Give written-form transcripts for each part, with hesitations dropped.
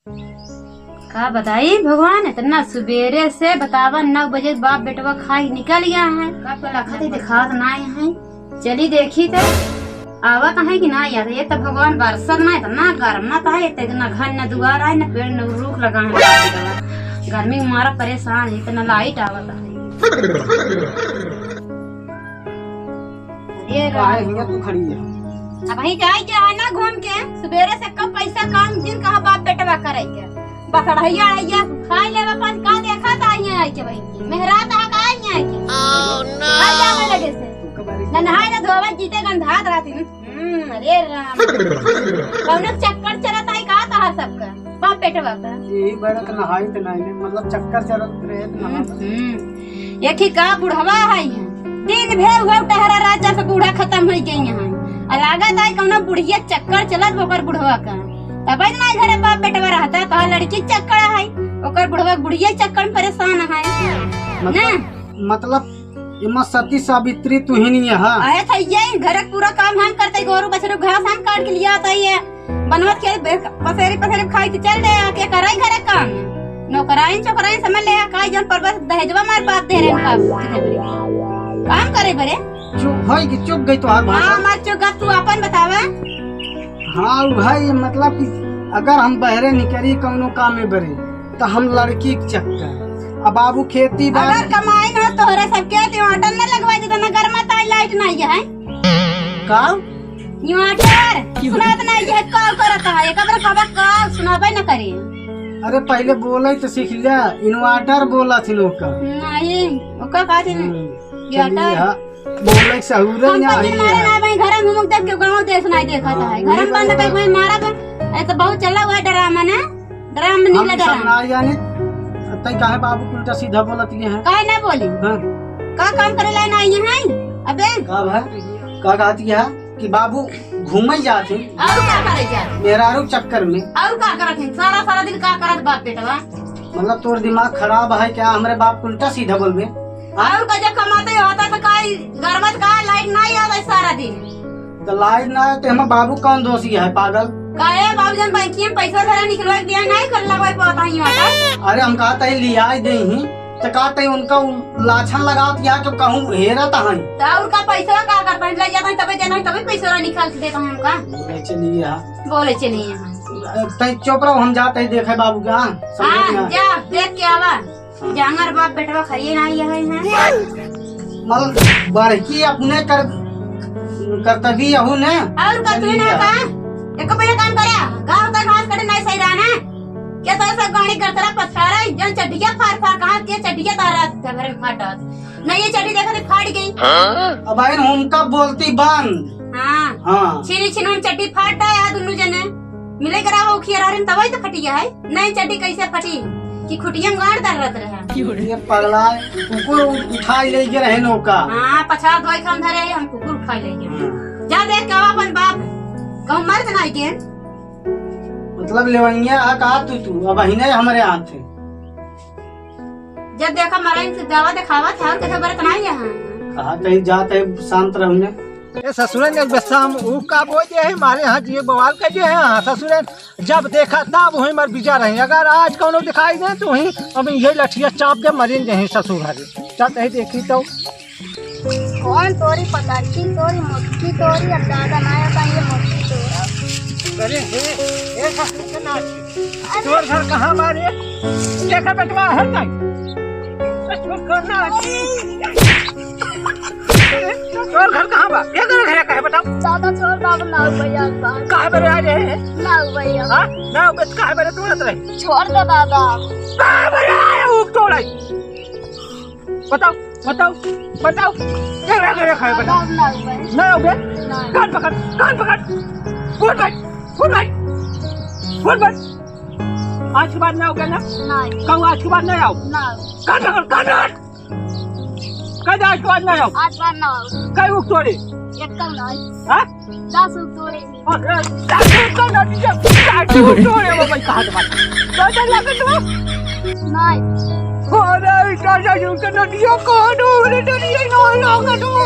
का बताई भगवान, इतना सुबेरे से बतावा 9 बजे बाप बेटवा खाई निकल गया है। का लखा दिखात ना है, चली देखी तो आवत है कि ना यार। ये तो भगवान बरसत ना इतना गर्म था, इतना घर न दुआर है न पेड़ न रूख लगा है। गर्मी में मारा परेशान है, इतना लाइट आवत है। तू खड़ी है अब ही जाए क्या है ना घूम के सुबेरे से कब पैसा काम दिन कहा बाप बेटवा करे के बस रहिया रहिया खाई ले पास का देखा था आई के भाई मेहरात आ का आई है के आ जा मैं लगे से नहाए ना धोवा जीते गंधात रहती। अरे राम कौन चक्कर चलत है का था सबका बाप बेटवा का यही बरक नहाई त नहीं मतलब चक्कर चलत रहे नहा एक ही का बुढ़वा है दिन भे हुआ टहरा राजा से बूढ़ा खत्म हो गई यहाँ लागत है कौन बुढ़िया चक्कर चलत ओकर बुढ़वा का तब ना घरे बाप बेटवा रहता तो लड़की चक्कर है ओकर बुढ़वा बुढ़िया चक्कर में परेशान है मतलब इमा सती सावित्री तू ही नहीं है। आए थे ये घर पूरा काम हम करते गोरू बछरू घास हम काट के लिया आता है बनवत के पसेरी पसेरी खाई के चल दे के कराई घरे काम नौकराइन चौकराइन समझ ले काई जन पर बस दहेजवा मार बाप दे रहे काम करे बरे चुप होई कि चुप गई तो हां मार चुप तू अपन बतावा। हाँ भाई मतलब कि अगर हम बहरे निकली कौनो काम में बरे तो हम लड़की के चक्कर अब बाबू खेती अगर कमाई ना तोहरे सबके टमाटर न लगवाई दे ना घर में ताई लाइट नहीं है का टमाटर सुनात नहीं है का करता है कबर कबा का सुनाबे न करी। अरे पहले बोले तो सीख लिया इन्वर्टर बोला थी लोग का नहीं ओका का थी इन्वर्टर बोले सहूर नहीं है ना भाई घर में मुंह देख के गांव देख नहीं देखा है घर में बंद कर कोई मारा तो ऐसा बहुत चला हुआ ड्रामा ना ड्रामा नहीं लगा ना यानी तई काहे बाबू उल्टा सीधा बोलत है काहे ना बोली हां का काम करे ला ना है अबे का भाई का कहती है कि बाबू घूमे जाते और क्या करे जाते मेहरारू चक्कर में और का करत है सारा सारा दिन का करत बाप बेटवा मतलब तोर दिमाग खराब है क्या हमरे बाप उल्टा सीधा बोलबे और का जब कमाते होता तो काई घर में का लाइट नहीं आवे सारा दिन तो लाइट ना तो हम बाबू कौन दोषी है पागल काहे बाबूजन बैंक में पैसा धरा निकलवा दिया नहीं कर लगवाई पता ही होता। अरे हम कहते हैं लिया दे ही तो कहते हैं उनका लाछन लगा दिया कि कहूँ हेरता है तो उनका पैसा का करता है ले जाता है तबे देना तबे पैसा निकाल के देता हूं उनका बोले चलिए तई चुप रहो हम जाते हैं देखे बाबू का हां जा देख के आवा जांगर बाप बेटवा खरिए नहीं है मतलब बड़की अपने कर्तव्य हूं ने और का तू ना का एक पहले काम करा गांव का घास कटे नहीं सही रहना क्या तो सब गाड़ी करतरा पथरा जन चटिया फाड़ फाड़ कहां के चटिया तारा घर में फाटा नहीं ये चटी देखा तो फाड़ गई अब भाई उनका बोलती बंद हां छिनी छिनी चटी फाटा है दोनों जने मिले करा वो खिया रहे तब तो फटी है नहीं चटी कैसे फटी कि खुटिया गाड़ दर रहे ये पगला कुकुर उठाई ले के रहे नौका हां पछा धोई खम धरे हम कुकुर उठाई ले के जा देख का अपन बाप कहूं मर नहीं के मतलब लेवंगिया आ कहा तू अब ही नहीं हमारे हाथ थे जब देखा मराइन से दवा दिखावा था और कैसे बरत नहीं यहां कहा कहीं जाते शांत रहने ए ससुरन एक बसाम ऊ का बोझे है मारे हाथ ये बवाल का जे है हां ससुरन जब देखा तब वही मर बिचा रहे अगर आज कोनो दिखाई दे तो वही अब ये लठिया चाप के मरिन जे ससुर घरे चल ही देखी तो कौन तोरी पतारी तोरी मोटी तोरी अब ज्यादा ना आता ये मोटी तोरा अरे ए ससुर के नाच तोर घर कहां मारे देखा बेटवा है नहीं ससुर करना तोर घर कहां बा ये घर है काहे बताओ दादा छोड़ बाबू ना भैया काहे बरे आ रहे ना भैया हां ना बस काहे बरे तोड़त रहे छोड़ दो दादा काहे बरे आए उग तोड़ाई बताओ बताओ बताओ क्या करे खाए बताओ ना हो गए कान पकड़ फुट भाई आज के बाद ना हो गया ना नहीं कहूँ आज के बाद नहीं आओ ना कान पकड़ कद आज के बाद नहीं आओ आज बार ना कई उग तोड़े एक कल नहीं हाँ 10 तोड़े 10 उग तोड़े वो भाई कहाँ तुम्हारा तो लगे तुम नहीं अरे चाचा जी के नदिया कहाँ डूबे नदिया नहीं लगा तुम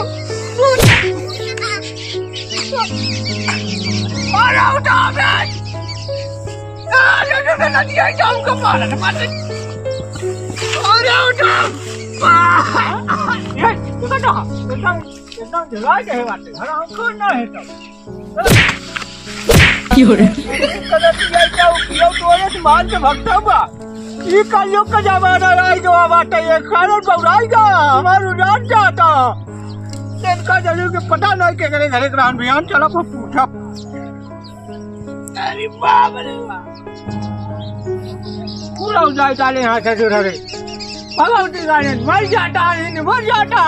अरे उठा नदिया जाऊं का मारा मारे अरे उठो ये देखो ना एकदम जला के है बात घर हम को ना है तो क्यों रे नदिया जाऊं क्यों तोरे मान के भक्ता बा ई कलयुग का जमाना आई जो बात ये कारण बउराएगा हमारो जान जाता इनका जरूर के पता नहीं के करे घरे ग्राम बयान चला को पूछा अरे बाप रे बाप पूरा उजाय डाले यहाँ से जो रे भगवती गाने मर जाता है मर जाता